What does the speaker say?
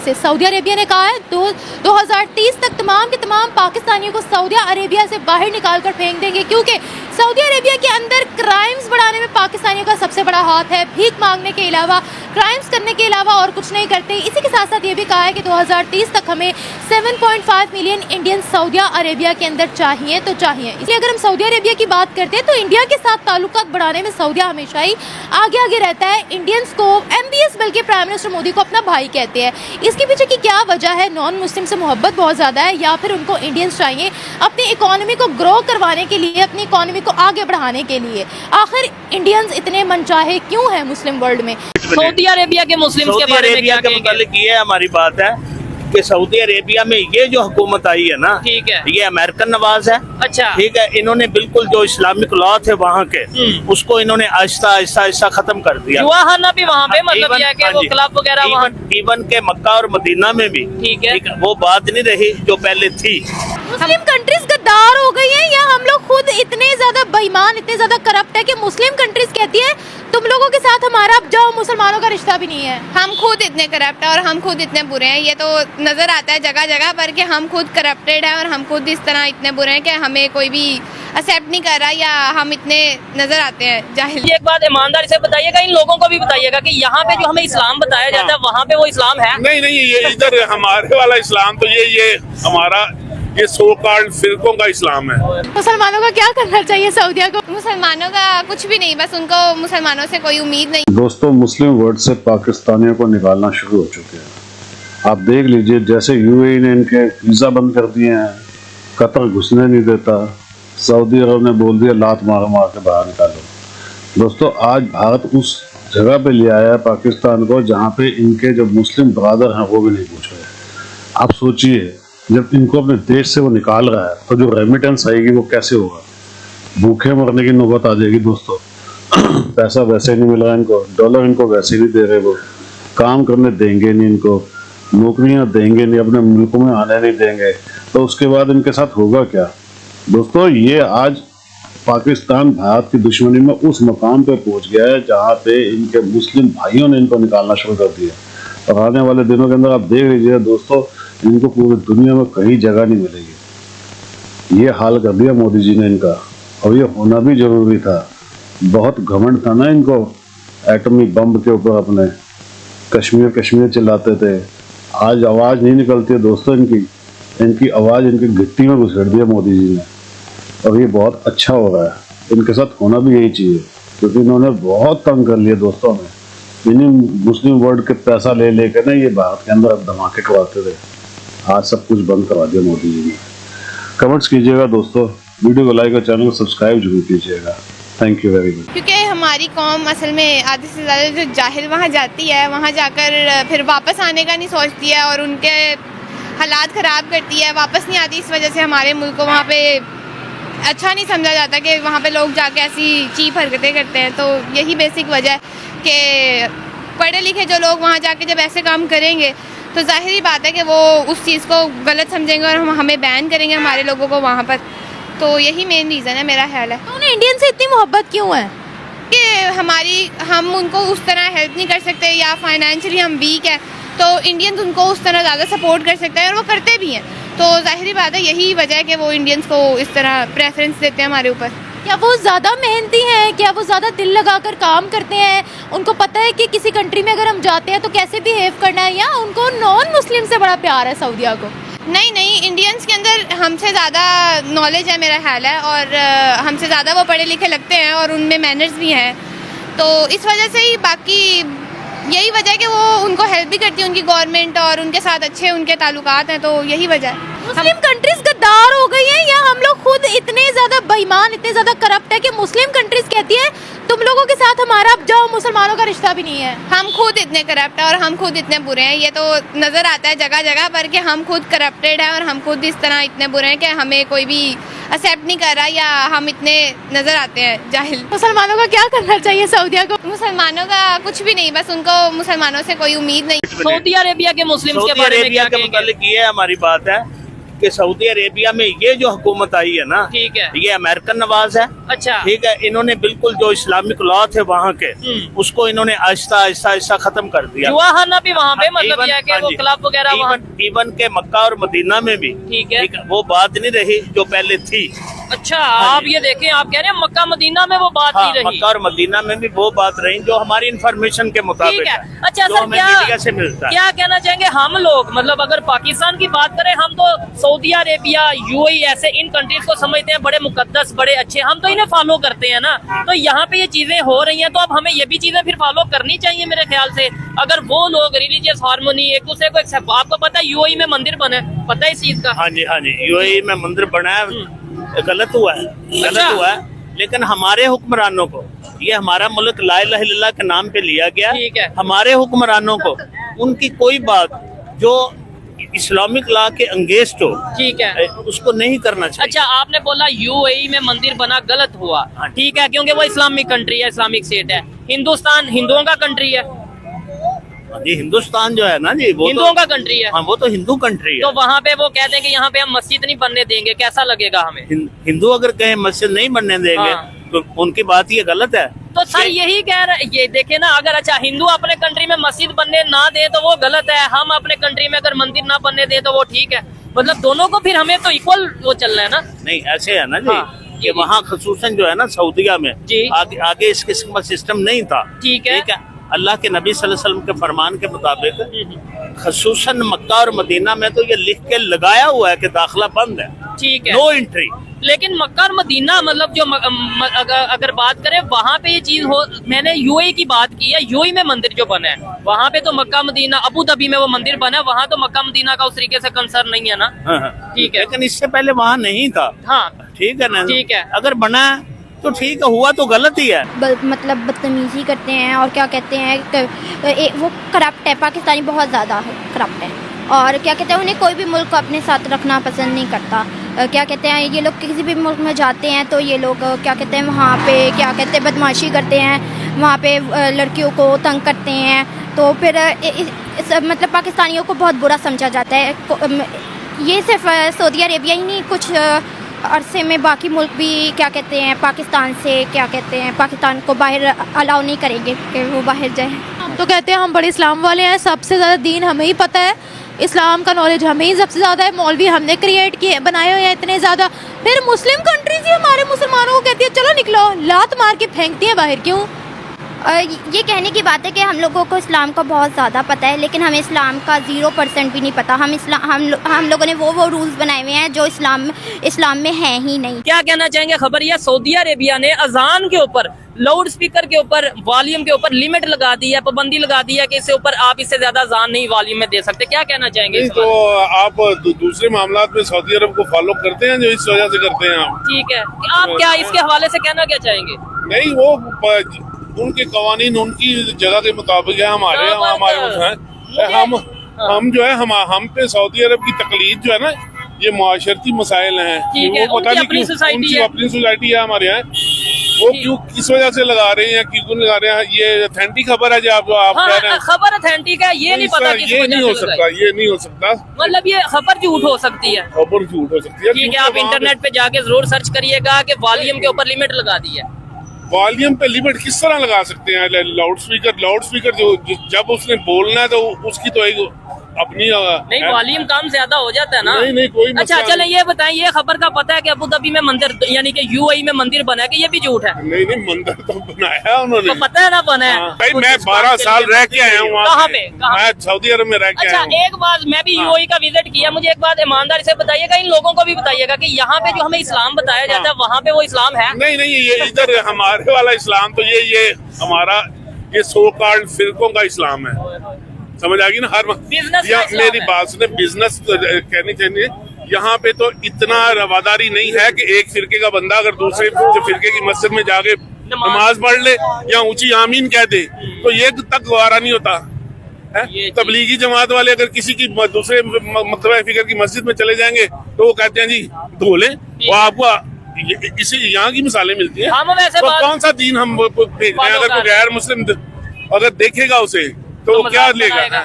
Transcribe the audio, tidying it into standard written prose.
से। Saudi Arabia ने कहा है 2030 तक तमाम के तमाम पाकिस्तानियों को सऊदी अरेबिया से बाहर निकाल कर फेंक देंगे, क्योंकि सऊदी अरेबिया के अंदर क्राइम्स बढ़ाने में पाकिस्तानियों का सबसे बड़ा हाथ है। भीख मांगने के अलावा, क्राइम्स करने के अलावा और कुछ नहीं करते। इसी के साथ साथ ये भी कहा है कि 2030 तक हमें 7.5 मिलियन इंडियन सऊदी अरेबिया के अंदर चाहिए तो चाहिए। इसलिए अगर हम सऊदी अरेबिया की बात करते हैं तो इंडिया के साथ ताल्लुकात बढ़ाने में सऊदी हमेशा ही आगे आगे रहता है। इंडियंस को MBS बल्कि प्राइम मिनिस्टर मोदी को अपना भाई कहते हैं। इसके पीछे की क्या वजह है? नॉन मुस्लिम से मोहब्बत बहुत ज़्यादा है, या फिर उनको इंडियंस चाहिए अपनी इकोनॉमी को ग्रो करवाने के लिए, अपनी इकोनॉमी को आगे बढ़ाने के लिए? आखिर इंडियंस इतने मनचाहे क्यों हैं मुस्लिम वर्ल्ड में? सऊदी अरेबिया के मुस्लिम के बारे में क्या कहेंगे? ये हमारी बात है कि सऊदी अरेबिया में ये जो हुकूमत आई है ना, ठीक है, ये अमेरिकन नवाज है। अच्छा, ठीक है, इन्होंने बिल्कुल जो इस्लामिक लॉ थे वहाँ के, उसको इन्होंने आहिस्ता आहिस्ता आहिस्ता खत्म कर दिया। जुआखाना भी वहाँ पे, मतलब यह कि वो क्लब वगैरह वहाँ, इवन के मक्का और मदीना में भी, ठीक है, वो बात नहीं रही जो पहले थी। मुस्लिम कंट्रीज गद्दार हो गई हैं, या हम लोग खुद इतने ज्यादा बेईमान, इतने ज्यादा करप्ट है कि मुस्लिम कंट्रीज कहती है तुम लोगों के साथ हमारा अब जाओ, मुसलमानों का रिश्ता भी नहीं है। हम खुद इतने करप्ट है और हम खुद इतने बुरे हैं, ये तो नजर आता है जगह जगह पर कि हम खुद करप्टेड हैं और हम खुद इस तरह इतने बुरे हैं कि हमें कोई भी एक्सेप्ट नहीं कर रहा, या हम इतने नजर आते हैं जाहिल। एक बात ईमानदारी से बताइएगा, इन लोगों को भी बताइएगा कि यहाँ पे जो हमें इस्लाम बताया जाता है वहाँ पे वो इस्लाम है? नहीं, ये इधर हमारे वाला इस्लाम तो ये हमारा ये सो कॉल्ड फिरकों का इस्लाम है। मुसलमानों का क्या करना चाहिए सऊदिया को? मुसलमानों का कुछ भी नहीं, बस उनको मुसलमानों से कोई उम्मीद नहीं। दोस्तों, मुस्लिम वर्ल्ड से पाकिस्तानियों को निकालना शुरू हो चुके हैं। आप देख लीजिए, जैसे UAE ने इनके वीज़ा बंद कर दिए हैं, कतर घुसने नहीं देता, सऊदी अरब ने बोल दिया लात मार मार के बाहर निकालो। दोस्तों, आज भारत उस जगह पे ले आया है पाकिस्तान को जहाँ पे इनके जो मुस्लिम ब्रदर हैं वो भी नहीं पूछ रहे। आप सोचिए, जब इनको अपने देश से वो निकाल रहा है तो जो रेमिटेंस आएगी वो कैसे होगा? भूखे मरने की नौबत आ जाएगी दोस्तों। पैसा वैसे नहीं मिल रहा इनको, डॉलर इनको वैसे नहीं दे रहे, वो काम करने देंगे नहीं, इनको नौकरियां देंगे नहीं, अपने मुल्कों में आने नहीं देंगे, तो उसके बाद इनके साथ होगा क्या? दोस्तों, ये आज पाकिस्तान भारत की दुश्मनी में उस मकाम पे पहुंच गया है जहाँ पे इनके मुस्लिम भाइयों ने इनको निकालना शुरू कर दिया। और आने वाले दिनों के अंदर आप देख लीजिए दोस्तों, इनको पूरी दुनिया में कहीं जगह नहीं मिलेगी। ये हाल कर दिया मोदी जी ने इनका, और ये होना भी जरूरी था। बहुत घमंड था ना इनको एटमी बम के ऊपर, अपने कश्मीर चिल्लाते थे। आज आवाज़ नहीं निकलती है दोस्तों इनकी आवाज़ इनकी गिट्टी में घुसेड़ दिया मोदी जी ने, और ये बहुत अच्छा हो रहा है। इनके साथ होना भी यही चाहिए, क्योंकि इन्होंने बहुत तंग कर लिया दोस्तों में। इन्हीं मुस्लिम वर्ल्ड के पैसा ले लेकर ना ये भारत के अंदर अब धमाके करवाते थे। आज सब कुछ बंद करवा दिया मोदी जी ने। कमेंट्स कीजिएगा दोस्तों, वीडियो को लाइक और चैनल को सब्सक्राइब जरूर कीजिएगा। Thank you very much. क्योंकि हमारी कौम असल में आधे से ज़्यादा जो जाहिल वहाँ जाती है, वहाँ जाकर फिर वापस आने का नहीं सोचती है और उनके हालात ख़राब करती है, वापस नहीं आती। इस वजह से हमारे मुल्क को वहाँ पे अच्छा नहीं समझा जाता कि वहाँ पे लोग जाके ऐसी चीप हरकतें करते हैं। तो यही बेसिक वजह है कि पढ़े लिखे जो लोग वहाँ जाके जब ऐसे काम करेंगे तो जाहिर बात है कि वो उस चीज़ को गलत समझेंगे और हमें बैन करेंगे हमारे लोगों को वहाँ पर। तो यही मेन रीज़न है, मेरा ख्याल है। तो उन्हें इंडियन से इतनी मोहब्बत क्यों है? कि हम उनको उस तरह हेल्प नहीं कर सकते, या फाइनेंशियली हम वीक है, तो इंडियंस उनको उस तरह ज़्यादा सपोर्ट कर सकते हैं और वो करते भी हैं। तो जाहिर बात है यही वजह है कि वो इंडियंस को इस तरह प्रेफरेंस देते हैं हमारे ऊपर। क्या वो ज़्यादा मेहनती हैं? क्या वो ज़्यादा दिल लगाकर काम करते हैं? उनको पता है कि किसी कंट्री में अगर हम जाते हैं तो कैसे बिहेव करना है, या उनको नॉन मुस्लिम से बड़ा प्यार है सऊदिया को? नहीं, इंडियंस के अंदर हमसे ज़्यादा नॉलेज है मेरा ख्याल है, और हमसे ज़्यादा वो पढ़े लिखे लगते हैं और उनमें मैनर्स भी हैं। तो इस वजह से ही, बाकी यही वजह है कि वो उनको हेल्प भी करती है उनकी गवर्नमेंट, और उनके साथ अच्छे उनके ताल्लुकात हैं। तो यही वजह है। मुस्लिम कंट्रीज गद्दार हो गई हैं, या हम लोग खुद इतने ज्यादा बेईमान, इतने ज्यादा करप्ट है कि मुस्लिम कंट्रीज कहती है तुम लोगों के साथ हमारा अब जाओ, मुसलमानों का रिश्ता भी नहीं है? हम खुद इतने करप्ट है और हम खुद इतने बुरे हैं, ये तो नजर आता है जगह जगह पर कि हम खुद करप्टेड है और हम खुद इस तरह इतने बुरे हैं कि हमें कोई भी एक्सेप्ट नहीं कर रहा, या हम इतने नजर आते हैं जाहिल। मुसलमानों का क्या करना चाहिए सऊदिया को? मुसलमानों का कुछ भी नहीं, बस उनको मुसलमानों से कोई उम्मीद नहीं। सऊदी अरेबिया के मुस्लिम के बारे में क्या कहेंगे? ये हमारी बात है कि सऊदी अरेबिया में ये जो हुकूमत आई है ना, ठीक है, ये अमेरिकन नवाज है। अच्छा। ठीक है, इन्होंने बिल्कुल जो इस्लामिक लॉ थे वहाँ के उसको इन्होंने आहिस्ता आहिस्ता आहिस्ता खत्म कर दिया। जुआखाना भी वहाँ पे, मतलब Even- यह है कि हाँ वो जी। क्लब वगैरह वहाँ। इवन के मक्का और मदीना में भी ठीक है। वो बात नहीं रही जो पहले थी। अच्छा, आप ये देखें, आप कह रहे हैं मक्का मदीना में वो बात हाँ, नहीं रही। मक्का और मदीना में भी वो बात रही जो हमारी इंफॉर्मेशन के मुताबिक ठीक है। है, अच्छा जो सर, हमें मीडिया से मिलता है। क्या कहना चाहेंगे हम लोग, मतलब अगर पाकिस्तान की बात करें, हम तो सऊदी अरेबिया, यूएई ऐसे इन कंट्रीज को समझते हैं बड़े मुकद्दस, बड़े अच्छे, हम तो इन्हें फॉलो करते हैं ना। तो यहाँ पे ये चीजें हो रही हैं, तो अब हमें ये भी चीजें फिर फॉलो करनी चाहिए मेरे ख्याल से। अगर वो लोग रिलीजियस हार्मोनी एक दूसरे को एक्सेप्ट, आपको पता है यूएई में मंदिर बने, पता है इस चीज का? हाँ जी, हाँ जी, यूएई में मंदिर बना है, गलत हुआ है, गलत अच्छा। हुआ है, लेकिन हमारे हुक्मरानों को, ये हमारा मुल्क ला इलाहा इल्लल्लाह के नाम पे लिया गया, ठीक है। हमारे हुक्मरानों को उनकी कोई बात जो इस्लामिक लॉ के अंगेंस्ट हो, ठीक है। उसको नहीं करना चाहिए। अच्छा, आपने बोला यूएई में मंदिर बना, गलत हुआ, ठीक है, क्योंकि वो इस्लामिक कंट्री है, इस्लामिक स्टेट है। हिंदुस्तान हिंदुओं का कंट्री है, जी हिंदुस्तान जो है ना जी, वो हिंदुओं तो, का कंट्री है। हाँ, वो तो हिंदू कंट्री है। तो वहाँ पे वो कहते हैं कि यहाँ पे हम मस्जिद नहीं बनने देंगे, कैसा लगेगा हमें? हिंदू अगर कहे मस्जिद नहीं बनने देंगे हाँ। तो उनकी बात ये गलत है। तो सर यही कह रहे, ये देखे ना, अगर अच्छा हिंदू अपने कंट्री में मस्जिद बनने ना दे तो वो गलत है, हम अपने कंट्री में अगर मंदिर ना बनने दे तो वो ठीक है। मतलब दोनों को फिर हमें तो इक्वल वो चलना है ना। नहीं, ऐसे है ना जी, हाँ, कि वहाँ खसूसन जो है ना सऊदिया में जी। आगे इस किस्म का सिस्टम नहीं था। ठीक है। अल्लाह के नबी सल्लल्लाहु अलैहि वसल्लम के फरमान के मुताबिक खसूसन मक्का और मदीना में तो ये लिख के लगाया हुआ है कि दाखिला बंद है, ठीक है। No entry. लेकिन मक्का और मदीना, मतलब जो अगर बात करें वहाँ पे ये चीज हो, मैंने यूएई की बात की है, यूएई में मंदिर जो बना है वहाँ पे तो मक्का मदीना, अबू धाबी में वो मंदिर बना है, वहाँ तो मक्का मदीना का उस तरीके से कंसर्न नहीं है ना। हाँ, ठीक है। लेकिन इससे पहले वहाँ नहीं था। हाँ, ठीक है ना, ठीक है। अगर बना है तो ठीक है, हुआ तो गलत ही है। मतलब बदतमीजी करते हैं और क्या कहते हैं वो करप्ट है, पाकिस्तानी बहुत ज़्यादा करप्ट है। और क्या कहते हैं, उन्हें कोई भी मुल्क को अपने साथ रखना पसंद नहीं करता। क्या कहते हैं, ये लोग किसी भी मुल्क में जाते हैं तो ये लोग क्या कहते हैं वहाँ पे क्या कहते हैं बदमाशी करते हैं, वहाँ पे लड़कियों को तंग करते हैं। तो फिर मतलब पाकिस्तानियों को बहुत बुरा समझा जाता है। ये सिर्फ सऊदी अरेबिया ही नहीं, कुछ अरसे में बाकी मुल्क भी क्या कहते हैं पाकिस्तान से क्या कहते हैं पाकिस्तान को बाहर अलाउ नहीं करेंगे कि वो बाहर जाए। हम तो कहते हैं हम बड़े इस्लाम वाले हैं, सबसे ज़्यादा दीन हमें ही पता है, इस्लाम का नॉलेज हमें ही सबसे ज़्यादा है, मौलवी हमने क्रिएट किए बनाए हुए हैं इतने ज़्यादा। फिर मुस्लिम कंट्रीज ही हमारे मुसलमानों को कहती है चलो निकलो, लात मार के फेंकती हैं बाहर। क्यों? ये कहने की बात है कि हम लोगों को इस्लाम का बहुत ज़्यादा पता है, लेकिन हमें इस्लाम का 0% भी नहीं पता। हम लोगों ने वो रूल्स बनाए हुए हैं जो इस्लाम में है ही नहीं। क्या कहना चाहेंगे? खबर यह सऊदी अरेबिया ने अजान के ऊपर, लाउड स्पीकर के ऊपर, वॉल्यूम के ऊपर लिमिट लगा दी है, पाबंदी लगा दी है कि इससे ऊपर आप इससे ज्यादा अजान नहीं वॉल्यूम में दे सकते। क्या कहना चाहेंगे इस तो बारे? आप दूसरे मामलात में सऊदी अरब को फॉलो करते हैं जो इस वजह से करते हैं आप? ठीक है, आप क्या इसके हवाले से कहना क्या चाहेंगे? नहीं, वो उनके कवानीन उनकी जगह के मुताबिक है, हमारे हम जो है हम पे सऊदी अरब की तकलीद जो है ना, ये मुआशरती मसाइल हैं। ठीक है, वो पता उनकी नहीं अपनी क्यों सोसाइटी है। अपनी सोसाइटी है हमारे यहाँ, वो क्यों किस वजह से लगा रहे हैं, क्यों लगा रहे हैं, ये ऑथेंटिक खबर है जो आप हाँ, कह रहे हैं। खबर ऑथेंटिक है, ये नहीं पता किस ये वजह नहीं से हो लगाई। सकता, ये नहीं हो सकता, मतलब ये खबर झूठ हो सकती है। खबर झूठ हो सकती है। ठीक है, आप इंटरनेट पे जाके जरूर सर्च करिएगा कि वॉल्यूम के ऊपर लिमिट लगा दी है। वॉल्यूम पे लिमिट किस तरह लगा सकते हैं? लाउड स्पीकर जो जब उसने बोलना है तो उसकी तो एक अपनी नहीं, वॉल्यूम कम ज्यादा हो जाता है ना। नहीं, कोई अच्छा मसला चले ये बताएं, ये खबर का पता है कि अबू धाबी में मंदिर यानी कि यूएई में मंदिर बना है, कि ये भी झूठ है? नहीं, मंदिर तो बनाया उन्होंने। तो पता है ना बना है। हाँ। भाई मैं 12 साल रह के आया हूँ कहाँ पे? मैं सऊदी अरब में रह के अच्छा, आया हूँ। एक बात, मैं भी यूएई का विजिट किया, मुझे एक बात ईमानदारी से बताइएगा, इन लोगों को भी बताइएगा कि यहाँ पे जो हमें इस्लाम बताया जाता है वहाँ पे वो इस्लाम है? नहीं, ये इधर हमारे वाला इस्लाम तो ये हमारा ये सो कॉल्ड फिरकों का इस्लाम है, समझ आ गई ना? बिजनेस का इस्लाम मेरी है। बात सुने, बिजनेस कहनी चाहिए। यहाँ पे तो इतना रवादारी नहीं है कि एक फिरके का बंदा अगर दूसरे फिरके की मस्जिद में जाके नमाज पढ़ ले या ऊंची आमीन कह दे तो ये तक गवारा नहीं होता है। तबलीगी जमात वाले अगर किसी की दूसरे मतलब फिक्र की मस्जिद में चले जाएंगे तो वो कहते हैं जी धो लें, वो आपको इसी यहाँ की मिसालें मिलती हैं। हम वैसे तो कौन सा दीन हम भेज रहे हैं? अगर कोई गैर मुस्लिम अगर देखेगा उसे तो वो क्या लेगा?